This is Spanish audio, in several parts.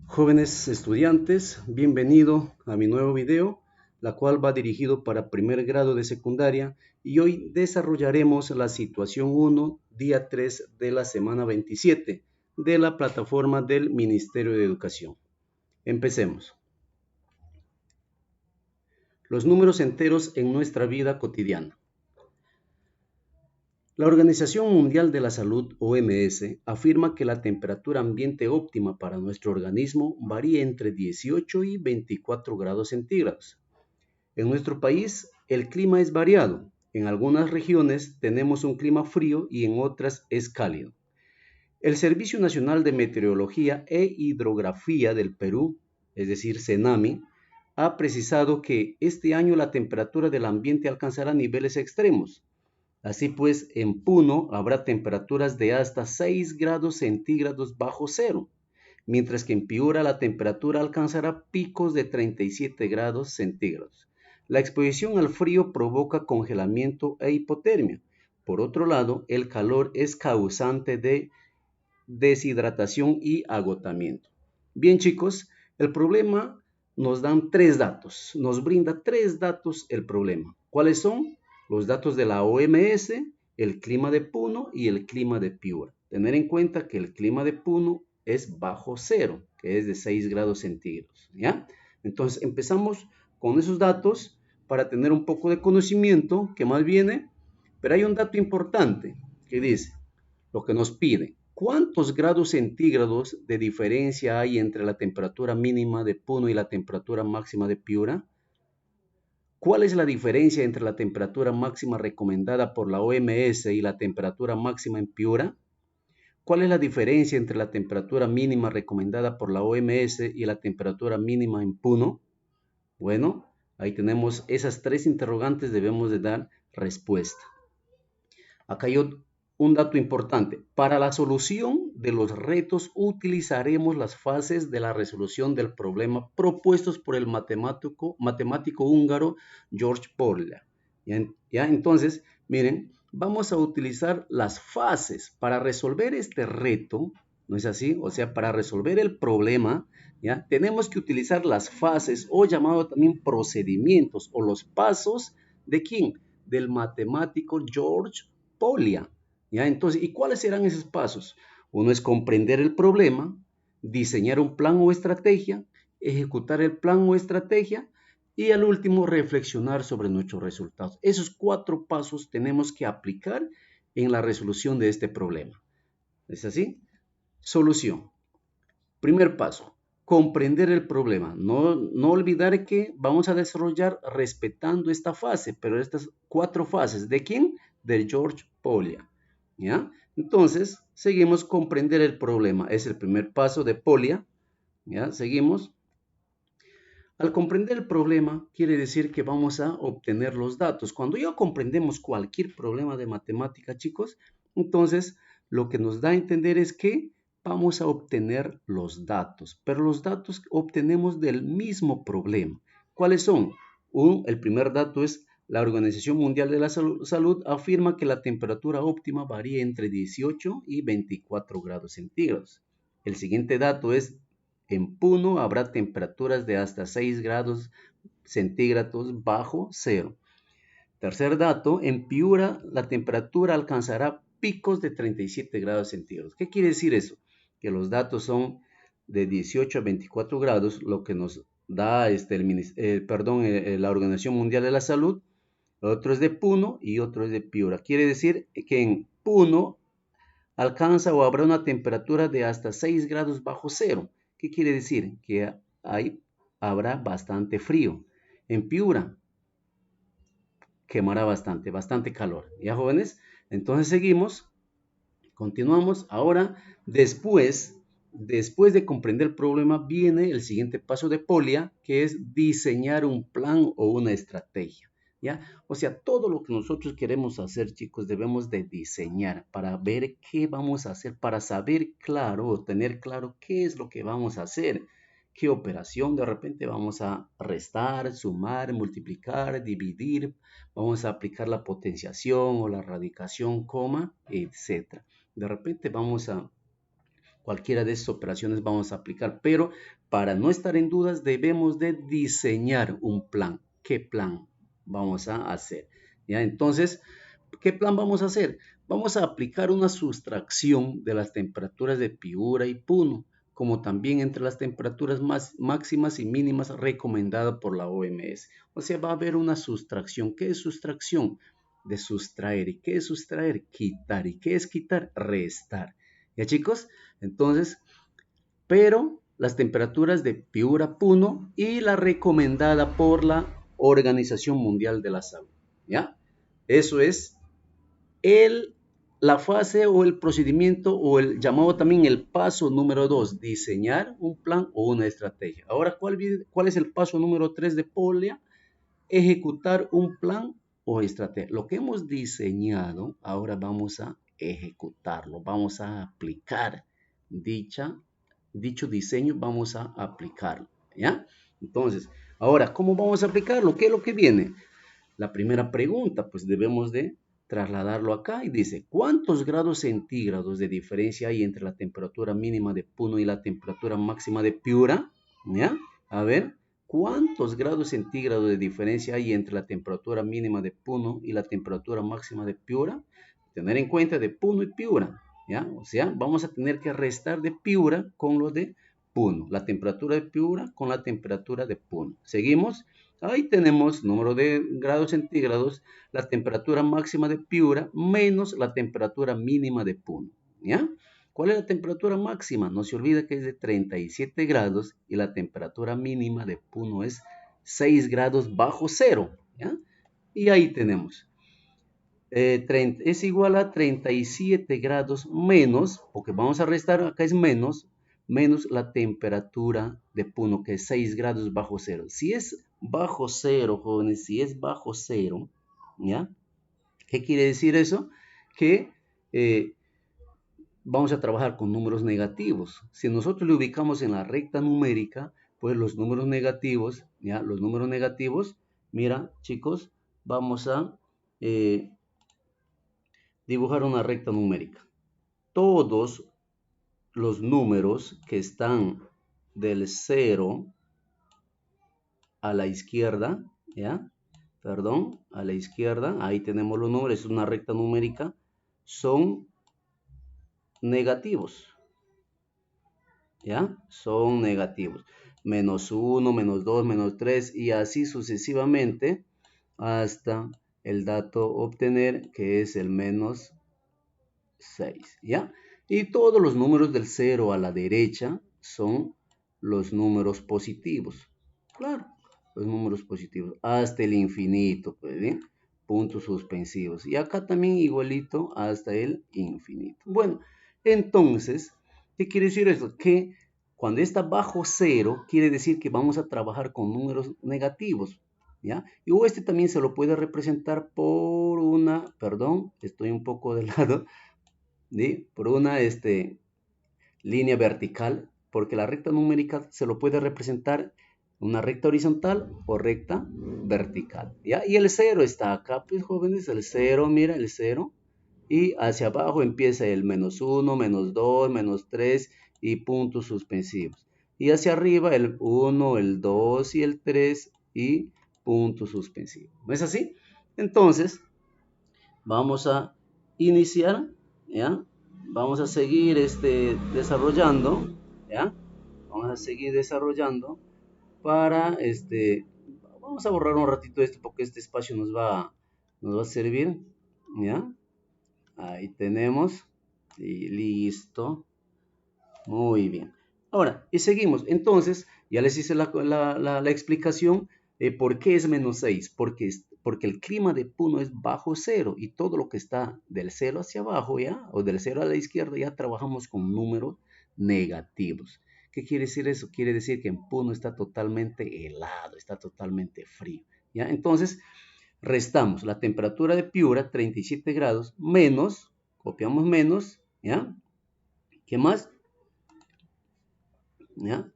Jóvenes estudiantes, bienvenido a mi nuevo video, la cual va dirigido para primer grado de secundaria y hoy desarrollaremos la situación 1, día 3 de la semana 27 de la plataforma del Ministerio de Educación. Empecemos. Los números enteros en nuestra vida cotidiana. La Organización Mundial de la Salud, OMS, afirma que la temperatura ambiente óptima para nuestro organismo varía entre 18 y 24 grados centígrados. En nuestro país, el clima es variado. En algunas regiones tenemos un clima frío y en otras es cálido. El Servicio Nacional de Meteorología e Hidrografía del Perú, es decir, CENAMI, ha precisado que este año la temperatura del ambiente alcanzará niveles extremos. Así pues, en Puno habrá temperaturas de hasta 6 grados centígrados bajo cero, mientras que en Piura la temperatura alcanzará picos de 37 grados centígrados. La exposición al frío provoca congelamiento e hipotermia. Por otro lado, el calor es causante de deshidratación y agotamiento. Bien, chicos, el problema nos dan tres datos, nos brinda tres datos el problema. ¿Cuáles son? Los datos de la OMS, el clima de Puno y el clima de Piura. Tener en cuenta que el clima de Puno es bajo cero, que es de 6 grados centígrados, ¿ya? Entonces empezamos con esos datos para tener un poco de conocimiento que más viene, pero hay un dato importante que dice, lo que nos pide, ¿cuántos grados centígrados de diferencia hay entre la temperatura mínima de Puno y la temperatura máxima de Piura? ¿Cuál es la diferencia entre la temperatura máxima recomendada por la OMS y la temperatura máxima en Piura? ¿Cuál es la diferencia entre la temperatura mínima recomendada por la OMS y la temperatura mínima en Puno? Bueno, ahí tenemos esas tres interrogantes, debemos de dar respuesta. Acá hay un dato importante. Para la solución de los retos utilizaremos las fases de la resolución del problema propuestos por el matemático húngaro George Polya. ¿Ya? Entonces, miren, vamos a utilizar las fases para resolver este reto, ¿no es así? O sea, para resolver el problema, ¿ya? Tenemos que utilizar las fases o llamado también procedimientos o los pasos de ¿quién? Del matemático George Polya. ¿Ya? Entonces, ¿y cuáles serán esos pasos? Uno es comprender el problema, diseñar un plan o estrategia, ejecutar el plan o estrategia y al último reflexionar sobre nuestros resultados. Esos 4 pasos tenemos que aplicar en la resolución de este problema. ¿Es así? Solución. Primer paso, comprender el problema. No olvidar que vamos a desarrollar respetando esta fase, pero estas 4 fases. ¿De quién? De George Polya. ¿Ya? Entonces, seguimos comprender el problema. Es el primer paso de Polya. ¿Ya? Seguimos. Al comprender el problema, quiere decir que vamos a obtener los datos. Cuando ya comprendemos cualquier problema de matemática, chicos, entonces lo que nos da a entender es que vamos a obtener los datos, pero los datos obtenemos del mismo problema. ¿Cuáles son? El primer dato es la Organización Mundial de la Salud afirma que la temperatura óptima varía entre 18 y 24 grados centígrados. El siguiente dato es en Puno habrá temperaturas de hasta 6 grados centígrados bajo cero. Tercer dato, en Piura la temperatura alcanzará picos de 37 grados centígrados. ¿Qué quiere decir eso? Que los datos son de 18 a 24 grados, lo que nos da la Organización Mundial de la Salud. Otro es de Puno y otro es de Piura. Quiere decir que en Puno alcanza o habrá una temperatura de hasta 6 grados bajo cero. ¿Qué quiere decir? Que ahí habrá bastante frío. En Piura quemará bastante calor. ¿Ya, jóvenes? Entonces seguimos, continuamos. Ahora, después de comprender el problema, viene el siguiente paso de Polya, que es diseñar un plan o una estrategia. ¿Ya? O sea, todo lo que nosotros queremos hacer, chicos, debemos de diseñar para ver qué vamos a hacer, para saber claro o tener claro qué es lo que vamos a hacer, qué operación de repente vamos a restar, sumar, multiplicar, dividir, vamos a aplicar la potenciación o la radicación, coma, etc. De repente vamos a Cualquiera de esas operaciones vamos a aplicar, pero para no estar en dudas debemos de diseñar un plan. ¿Qué plan vamos a hacer? ¿Ya? Entonces, ¿qué plan vamos a hacer? Vamos a aplicar una sustracción de las temperaturas de Piura y Puno, como también entre las temperaturas máximas y mínimas recomendadas por la OMS. O sea, va a haber una sustracción. ¿Qué es sustracción? De sustraer. ¿Y qué es sustraer? Quitar. ¿Y qué es quitar? Restar. ¿Ya, chicos? Entonces, pero las temperaturas de Piura, Puno y la recomendada por la Organización Mundial de la Salud. ¿Ya? Eso es el, la fase o el procedimiento o el llamado también el paso número 2, diseñar un plan o una estrategia. Ahora, ¿cuál es el paso número 3 de POLIA? Ejecutar un plan o estrategia. Lo que hemos diseñado, ahora vamos a ejecutarlo, vamos a aplicar dicho diseño, vamos a aplicarlo, ¿ya? Entonces, ahora, ¿cómo vamos a aplicarlo? ¿Qué es lo que viene? La primera pregunta, pues debemos de trasladarlo acá y dice, ¿cuántos grados centígrados de diferencia hay entre la temperatura mínima de Puno y la temperatura máxima de Piura? ¿Ya? A ver, ¿cuántos grados centígrados de diferencia hay entre la temperatura mínima de Puno y la temperatura máxima de Piura? Tener en cuenta de Puno y Piura, ¿ya? O sea, vamos a tener que restar de Piura con lo de Puno, la temperatura de Piura con la temperatura de Puno. ¿Seguimos? Ahí tenemos número de grados centígrados, la temperatura máxima de Piura menos la temperatura mínima de Puno, ¿ya? ¿Cuál es la temperatura máxima? No se olvida que es de 37 grados y la temperatura mínima de Puno es 6 grados bajo cero, ¿ya? Y ahí tenemos, es igual a 37 grados menos, porque vamos a restar, acá es menos la temperatura de Puno, que es 6 grados bajo cero. Si es bajo cero, jóvenes, si es bajo cero, ¿ya? ¿Qué quiere decir eso? Que vamos a trabajar con números negativos. Si nosotros le ubicamos en la recta numérica, pues los números negativos, ¿ya? Los números negativos, mira, chicos, vamos a dibujar una recta numérica. Todos los números que están del 0 a la izquierda, ¿ya? Perdón, a la izquierda, ahí tenemos los números, es una recta numérica, son negativos, ¿ya? Son negativos. Menos 1, menos 2, menos 3 y así sucesivamente hasta el dato obtener que es el menos 6, ¿ya? Y todos los números del 0 a la derecha son los números positivos. Claro, los números positivos hasta el infinito, pues bien, puntos suspensivos. Y acá también igualito hasta el infinito. Bueno, entonces, ¿qué quiere decir eso? Que cuando está bajo 0, quiere decir que vamos a trabajar con números negativos, ¿ya? Y o este también se lo puede representar por una, perdón, estoy un poco de lado, ¿sí? Por una línea vertical, porque la recta numérica se lo puede representar una recta horizontal o recta vertical, ¿ya? Y el 0 está acá, pues jóvenes, el 0, mira, el 0, y hacia abajo empieza el menos 1, menos 2, menos 3 y puntos suspensivos. Y hacia arriba el 1, el 2 y el 3 y puntos suspensivos. ¿No es así? Entonces, vamos a iniciar, ¿ya? Vamos a seguir desarrollando, ¿ya? Vamos a seguir desarrollando para, vamos a borrar un ratito esto porque este espacio nos va a servir, ¿ya? Ahí tenemos, y listo, muy bien. Ahora, y seguimos. Entonces, ya les hice la explicación de por qué es menos 6. Porque el clima de Puno es bajo cero y todo lo que está del cero hacia abajo, ¿ya? O del cero a la izquierda, ya trabajamos con números negativos. ¿Qué quiere decir eso? Quiere decir que en Puno está totalmente helado, está totalmente frío, ¿ya? Entonces, restamos la temperatura de Piura, 37 grados, menos, copiamos menos, ¿ya? ¿Qué más? ¿Ya?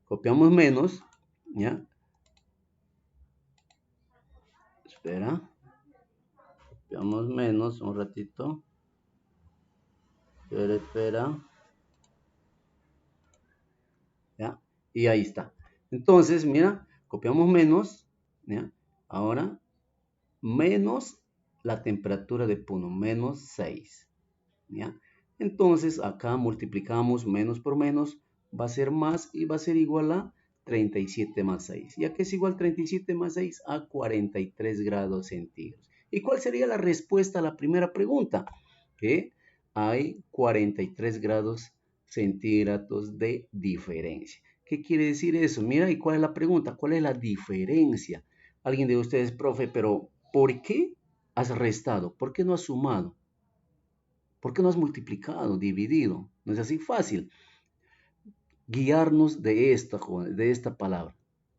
Copiamos menos, ¿ya? Espera, copiamos menos un ratito. Espera, espera. ¿ya? Y ahí está. Entonces, mira, copiamos menos, ¿ya? Ahora, menos la temperatura de Puno, menos 6, ¿ya? Entonces, acá multiplicamos menos por menos, va a ser más y va a ser igual a 37 más 6. ¿Ya que es igual 37 más 6? A 43 grados centígrados. ¿Y cuál sería la respuesta a la primera pregunta? Que hay 43 grados centígrados de diferencia. ¿Qué quiere decir eso? Mira, ¿y cuál es la pregunta? ¿Cuál es la diferencia? Alguien de ustedes, profe, pero ¿por qué has restado? ¿Por qué no has sumado? ¿Por qué no has multiplicado, dividido? No es así fácil. Guiarnos de esta palabra.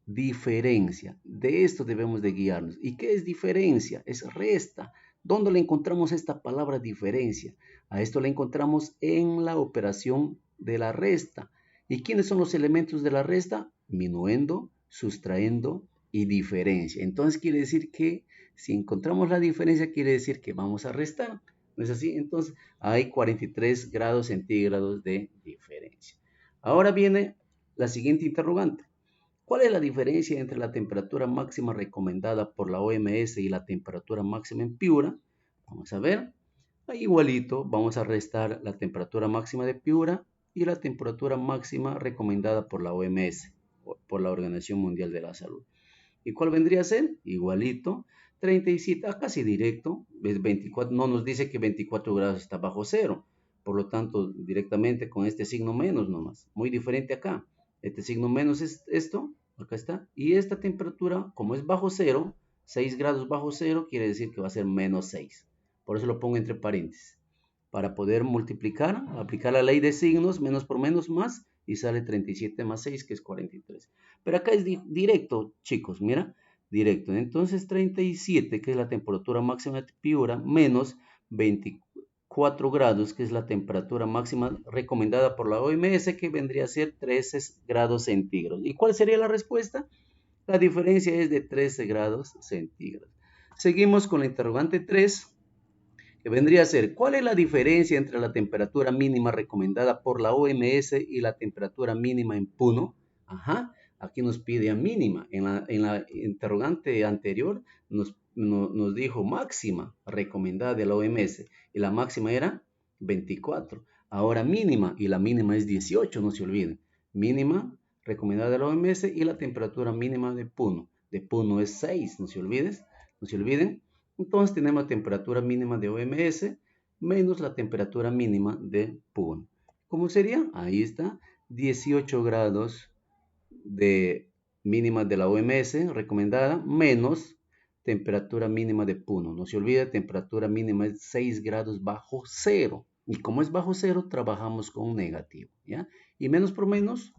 Diferencia. De esto debemos de guiarnos. ¿Y qué es diferencia? Es resta. ¿Dónde le encontramos esta palabra diferencia? A esto le encontramos en la operación de la resta. ¿Y quiénes son los elementos de la resta? Minuendo, sustraendo y diferencia. Entonces quiere decir que si encontramos la diferencia, quiere decir que vamos a restar. ¿No es así? Entonces hay 43 grados centígrados de diferencia. Ahora viene la siguiente interrogante. ¿Cuál es la diferencia entre la temperatura máxima recomendada por la OMS y la temperatura máxima en Piura? Vamos a ver. Igualito, vamos a restar la temperatura máxima de Piura y la temperatura máxima recomendada por la OMS, por la Organización Mundial de la Salud. ¿Y cuál vendría a ser? Igualito, 37, casi directo, es 24, no nos dice que 24 grados está bajo cero, por lo tanto, directamente con este signo menos nomás, muy diferente acá. Este signo menos es esto, acá está, y esta temperatura, como es bajo cero, 6 grados bajo cero, quiere decir que va a ser menos 6. Por eso lo pongo entre paréntesis, para poder multiplicar, aplicar la ley de signos, menos por menos más, y sale 37 más 6, que es 43. Pero acá es directo, chicos, mira, directo. Entonces 37, que es la temperatura máxima de Piura, menos 24 grados, que es la temperatura máxima recomendada por la OMS, que vendría a ser 13 grados centígrados. ¿Y cuál sería la respuesta? La diferencia es de 13 grados centígrados. Seguimos con la interrogante 3, que vendría a ser, ¿cuál es la diferencia entre la temperatura mínima recomendada por la OMS y la temperatura mínima en Puno? Ajá, aquí nos pide a mínima. En la interrogante anterior nos dijo máxima recomendada de la OMS y la máxima era 24. Ahora mínima, y la mínima es 18, no se olviden. Mínima recomendada de la OMS y la temperatura mínima de Puno. De Puno es 6, no se olviden. Entonces tenemos la temperatura mínima de OMS menos la temperatura mínima de Puno. ¿Cómo sería? Ahí está, 18 grados de mínima de la OMS recomendada menos temperatura mínima de Puno. No se olvide, temperatura mínima es 6 grados bajo cero. Y como es bajo cero, trabajamos con un negativo, ¿ya? Y menos por menos,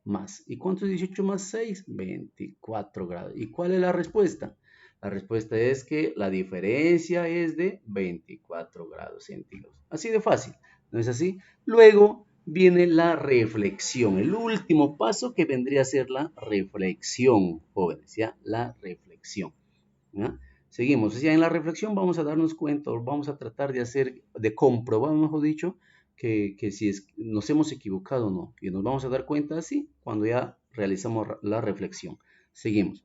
más. ¿Y cuánto es 18 más 6? 24 grados. ¿Y cuál es la respuesta? La respuesta es que la diferencia es de 24 grados centígrados. Así de fácil, ¿no es así? Luego viene la reflexión, el último paso que vendría a ser la reflexión, jóvenes, ¿ya? La reflexión, ¿ya? Seguimos, o sea, en la reflexión vamos a darnos cuenta, o vamos a tratar de comprobar, mejor dicho, que si nos hemos equivocado o no. Y nos vamos a dar cuenta así cuando ya realizamos la reflexión. Seguimos.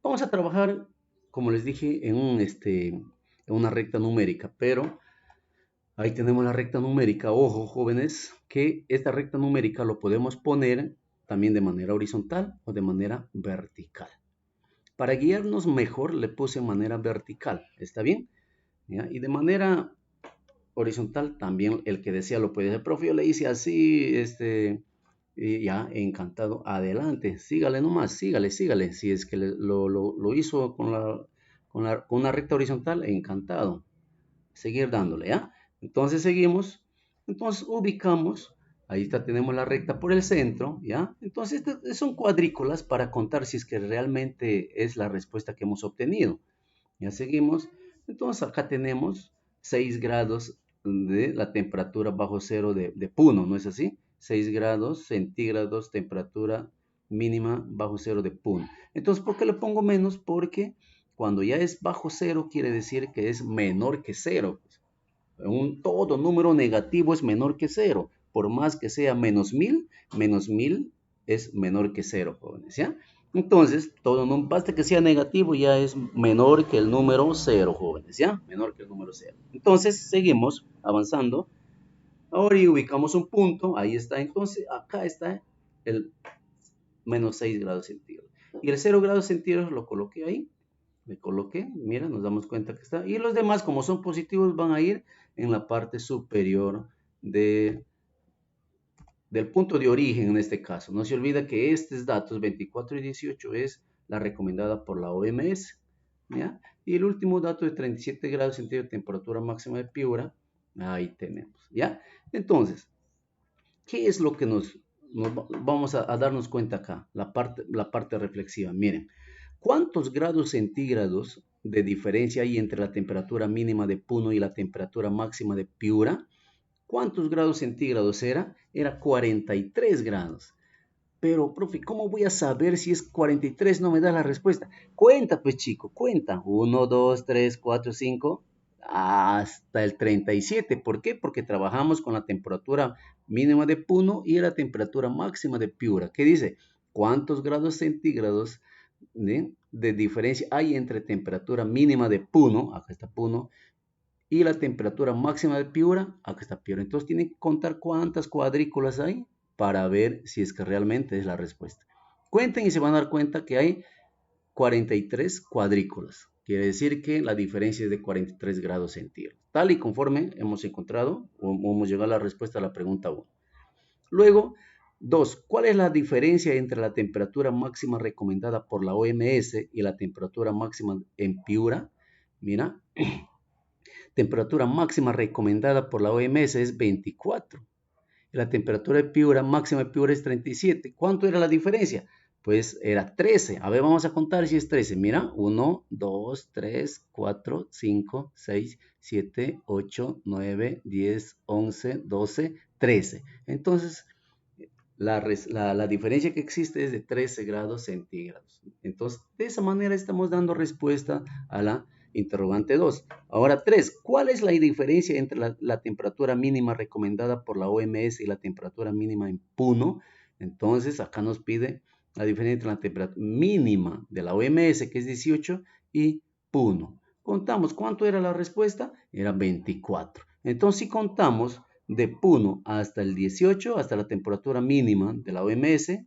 Vamos a trabajar, como les dije, en una recta numérica, pero ahí tenemos la recta numérica. Ojo, jóvenes, que esta recta numérica lo podemos poner también de manera horizontal o de manera vertical. Para guiarnos mejor le puse en manera vertical, ¿está bien? ¿Ya? Y de manera horizontal también el que decía lo puede hacer. Profe, yo le hice así, y ya, encantado, adelante, sígale nomás, sígale. Si es que lo hizo con una recta horizontal, encantado, seguir dándole, ¿ya? Entonces seguimos, entonces ubicamos, ahí está, tenemos la recta por el centro, ¿ya? Entonces son cuadrículas para contar si es que realmente es la respuesta que hemos obtenido. Ya seguimos, entonces acá tenemos 6 grados de la temperatura bajo cero de Puno, ¿no es así? 6 grados centígrados, temperatura mínima bajo cero de Puno. Entonces, ¿por qué le pongo menos? Porque cuando ya es bajo cero, quiere decir que es menor que cero. Todo número negativo es menor que cero. por más que sea menos 1000 es menor que 0, jóvenes, ¿ya? Entonces, todo no basta que sea negativo, ya es menor que el número 0, jóvenes, ¿ya? Menor que el número 0. Entonces, seguimos avanzando. Ahora y ubicamos un punto, ahí está, entonces, acá está el menos 6 grados centígrados. Y el 0 grados centígrados lo coloqué ahí, le coloqué, mira, nos damos cuenta que está. Y los demás, como son positivos, van a ir en la parte superior de del punto de origen en este caso. No se olvida que estos datos 24 y 18 es la recomendada por la OMS, ¿ya? Y el último dato de 37 grados centígrados de temperatura máxima de Piura, ahí tenemos, ¿ya? Entonces, ¿qué es lo que nos vamos a darnos cuenta acá? La parte reflexiva. Miren, ¿cuántos grados centígrados de diferencia hay entre la temperatura mínima de Puno y la temperatura máxima de Piura? ¿Cuántos grados centígrados era? Era 43 grados. Pero, profe, ¿cómo voy a saber si es 43? No me da la respuesta. Cuenta, pues, chico, cuenta. 1, 2, 3, 4, 5, hasta el 37. ¿Por qué? Porque trabajamos con la temperatura mínima de Puno y la temperatura máxima de Piura. ¿Qué dice? ¿Cuántos grados centígrados de diferencia hay entre temperatura mínima de Puno, acá está Puno, y la temperatura máxima de Piura, acá está Piura? Entonces tienen que contar cuántas cuadrículas hay para ver si es que realmente es la respuesta. Cuenten y se van a dar cuenta que hay 43 cuadrículas. Quiere decir que la diferencia es de 43 grados centígrados. Tal y conforme hemos encontrado o hemos llegado a la respuesta a la pregunta 1. Luego, 2. ¿Cuál es la diferencia entre la temperatura máxima recomendada por la OMS y la temperatura máxima en Piura? Mira, temperatura máxima recomendada por la OMS es 24. La temperatura de Piura, máxima de Piura es 37. ¿Cuánto era la diferencia? Pues era 13. A ver, vamos a contar si es 13. Mira, 1, 2, 3, 4, 5, 6, 7, 8, 9, 10, 11, 12, 13. Entonces, la diferencia que existe es de 13 grados centígrados. Entonces, de esa manera estamos dando respuesta a la interrogante 2. Ahora 3. ¿Cuál es la diferencia entre la temperatura mínima recomendada por la OMS y la temperatura mínima en Puno? Entonces, acá nos pide la diferencia entre la temperatura mínima de la OMS, que es 18, y Puno. Contamos, ¿cuánto era la respuesta? Era 24. Entonces, si contamos de Puno hasta el 18, hasta la temperatura mínima de la OMS,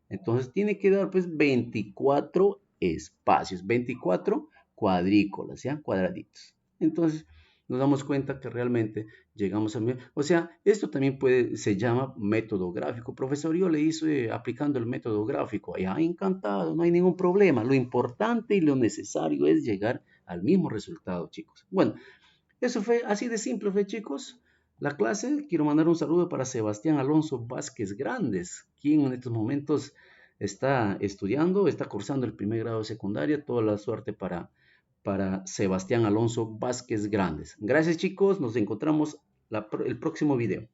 entonces tiene que dar pues 24 espacios, 24 cuadrículas, ¿ya? Cuadraditos. Entonces nos damos cuenta que realmente llegamos a... O sea, esto también se llama método gráfico. Profesor, yo le hice aplicando el método gráfico. Ya, encantado, no hay ningún problema. Lo importante y lo necesario es llegar al mismo resultado, chicos. Bueno, eso fue así de simple, fue, chicos. La clase, quiero mandar un saludo para Sebastián Alonso Vázquez Grandes, quien en estos momentos está estudiando, está cursando el primer grado de secundaria. Toda la suerte para Sebastián Alonso Vázquez Grandes. Gracias, chicos, nos encontramos el próximo video.